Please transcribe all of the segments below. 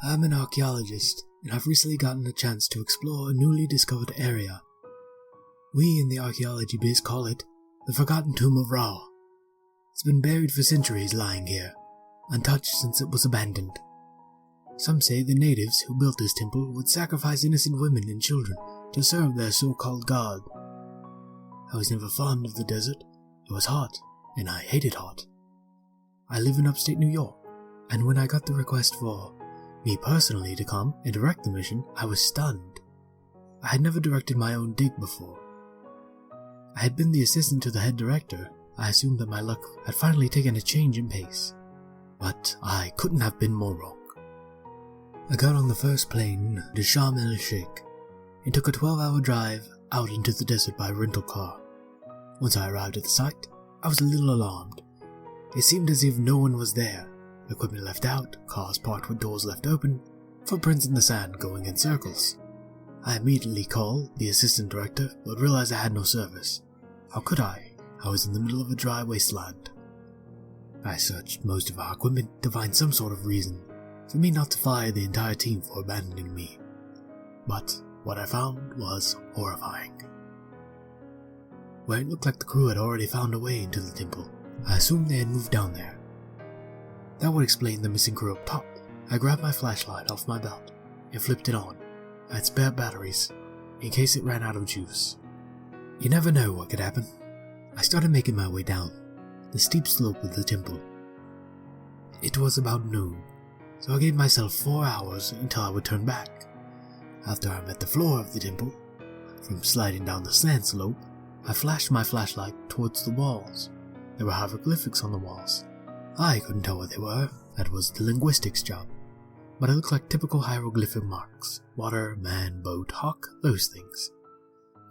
I'm an archaeologist, and I've recently gotten a chance to explore a newly discovered area. We in the archaeology biz call it the Forgotten Tomb of Ra. It's been buried for centuries lying here, untouched since it was abandoned. Some say the natives who built this temple would sacrifice innocent women and children to serve their so-called god. I was never fond of the desert. It was hot, and I hated hot. I live in upstate New York, and when I got the request for me personally to come and direct the mission, I was stunned. I had never directed my own dig before. I had been the assistant to the head director. I assumed that my luck had finally taken a change in pace, but I couldn't have been more wrong. I got on the first plane to Sharm el-Sheikh and took a 12-hour drive out into the desert by rental car. Once I arrived at the site, I was a little alarmed. It seemed as if no one was there. Equipment left out, cars parked with doors left open, footprints in the sand going in circles. I immediately called the assistant director, but realized I had no service. How could I? I was in the middle of a dry wasteland. I searched most of our equipment to find some sort of reason for me not to fire the entire team for abandoning me. But what I found was horrifying. Where it looked like the crew had already found a way into the temple, I assumed they had moved down there. That would explain the missing crew up top. I grabbed my flashlight off my belt and flipped it on. I had spare batteries, in case it ran out of juice. You never know what could happen. I started making my way down the steep slope of the temple. It was about noon, so I gave myself 4 hours until I would turn back. After I met the floor of the temple, from sliding down the slant slope, I flashed my flashlight towards the walls. There were hieroglyphics on the walls. I couldn't tell what they were. That was the linguistics job. But it looked like typical hieroglyphic marks. Water, man, boat, hawk, those things.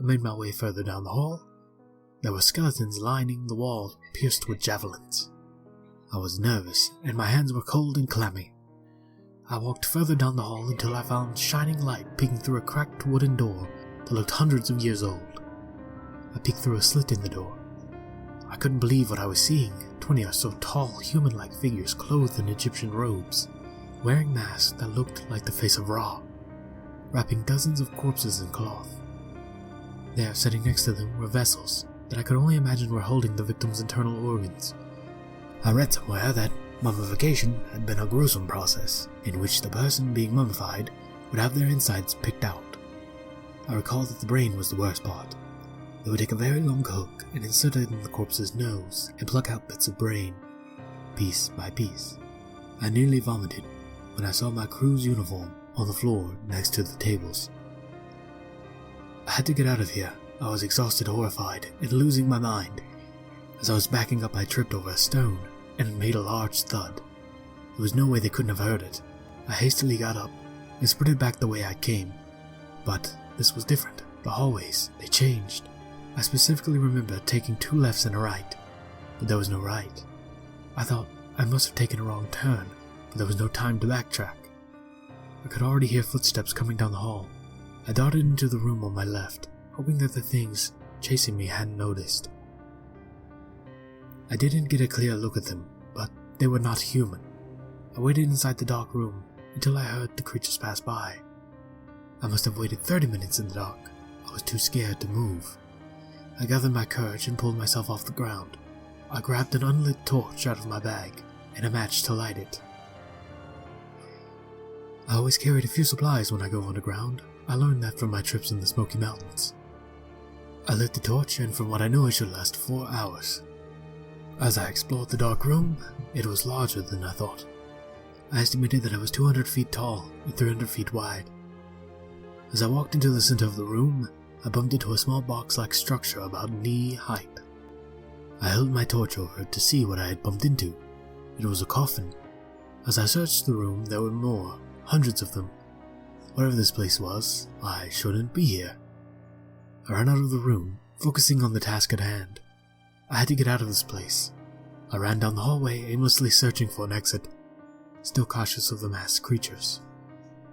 I made my way further down the hall. There were skeletons lining the wall, pierced with javelins. I was nervous, and my hands were cold and clammy. I walked further down the hall until I found shining light peeking through a cracked wooden door that looked hundreds of years old. I peeked through a slit in the door. I couldn't believe what I was seeing. 20 or so tall, human-like figures clothed in Egyptian robes, wearing masks that looked like the face of Ra, wrapping dozens of corpses in cloth. There, sitting next to them, were vessels that I could only imagine were holding the victims' internal organs. I read somewhere that mummification had been a gruesome process, in which the person being mummified would have their insides picked out. I recalled that the brain was the worst part. They would take a very long hook and insert it in the corpse's nose and pluck out bits of brain, piece by piece. I nearly vomited when I saw my crew's uniform on the floor next to the tables. I had to get out of here. I was exhausted, horrified, and losing my mind. As I was backing up, I tripped over a stone and made a large thud. There was no way they couldn't have heard it. I hastily got up and sprinted back the way I came. But this was different. The hallways, they changed. I specifically remember taking 2 lefts and a right, but there was no right. I thought I must have taken a wrong turn, but there was no time to backtrack. I could already hear footsteps coming down the hall. I darted into the room on my left, hoping that the things chasing me hadn't noticed. I didn't get a clear look at them, but they were not human. I waited inside the dark room until I heard the creatures pass by. I must have waited 30 minutes in the dark. I was too scared to move. I gathered my courage and pulled myself off the ground. I grabbed an unlit torch out of my bag and a match to light it. I always carried a few supplies when I go underground. I learned that from my trips in the Smoky Mountains. I lit the torch, and from what I knew, it should last 4 hours. As I explored the dark room, it was larger than I thought. I estimated that it was 200 feet tall and 300 feet wide. As I walked into the center of the room, I bumped into a small box-like structure about knee height. I held my torch over it to see what I had bumped into. It was a coffin. As I searched the room, there were more, hundreds of them. Whatever this place was, I shouldn't be here. I ran out of the room, focusing on the task at hand. I had to get out of this place. I ran down the hallway, aimlessly searching for an exit, still cautious of the masked creatures.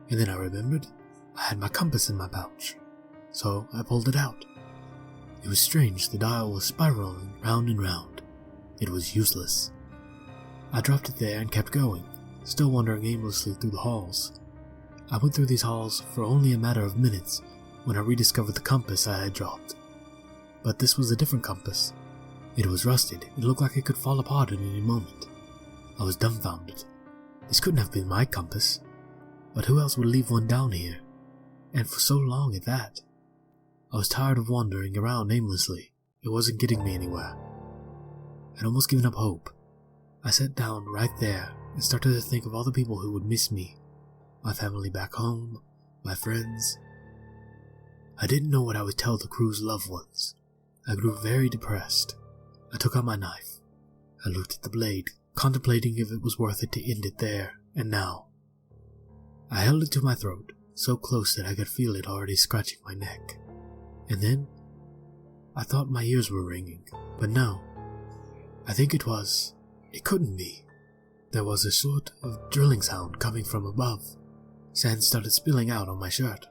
And then I remembered I had my compass in my pouch, so I pulled it out. It was strange, the dial was spiraling round and round. It was useless. I dropped it there and kept going, still wandering aimlessly through the halls. I went through these halls for only a matter of minutes when I rediscovered the compass I had dropped. But this was a different compass. It was rusted. It looked like it could fall apart at any moment. I was dumbfounded. This couldn't have been my compass. But who else would leave one down here? And for so long at that. I was tired of wandering around aimlessly. It wasn't getting me anywhere. I'd almost given up hope. I sat down right there and started to think of all the people who would miss me. My family back home, my friends. I didn't know what I would tell the crew's loved ones. I grew very depressed. I took out my knife. I looked at the blade, contemplating if it was worth it to end it there and now. I held it to my throat, so close that I could feel it already scratching my neck. And then, I thought my ears were ringing, but no. I think it couldn't be. There was a sort of drilling sound coming from above. Sand started spilling out on my shirt.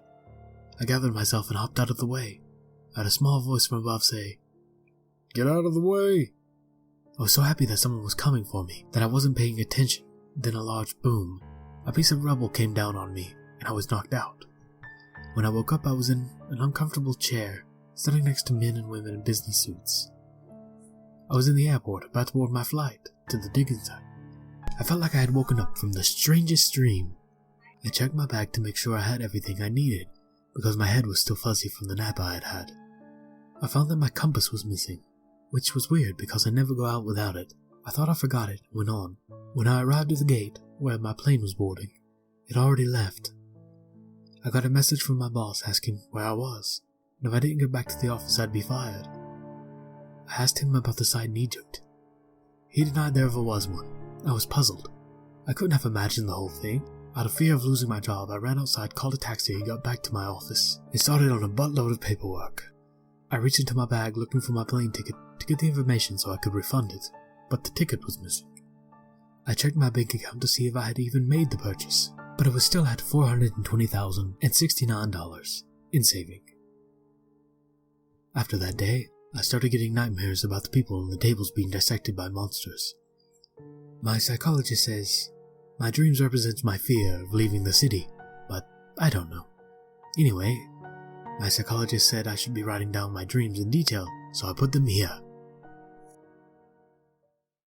I gathered myself and hopped out of the way. I heard a small voice from above say, "Get out of the way!" I was so happy that someone was coming for me that I wasn't paying attention. Then a large boom. A piece of rubble came down on me, and I was knocked out. When I woke up, I was in an uncomfortable chair, standing next to men and women in business suits. I was in the airport, about to board my flight to the digging site. I felt like I had woken up from the strangest dream. I checked my bag to make sure I had everything I needed, because my head was still fuzzy from the nap I had had. I found that my compass was missing, which was weird because I never go out without it. I thought I forgot it and went on. When I arrived at the gate, where my plane was boarding, it already left. I got a message from my boss asking where I was, and if I didn't get back to the office I'd be fired. I asked him about the site in Egypt. He denied there ever was one. I was puzzled. I couldn't have imagined the whole thing. Out of fear of losing my job, I ran outside, called a taxi, and got back to my office. It started on a buttload of paperwork. I reached into my bag looking for my plane ticket to get the information so I could refund it, but the ticket was missing. I checked my bank account to see if I had even made the purchase, but it was still at $420,069 in saving. After that day, I started getting nightmares about the people on the tables being dissected by monsters. My psychologist says my dreams represent my fear of leaving the city, but I don't know. Anyway, my psychologist said I should be writing down my dreams in detail, so I put them here.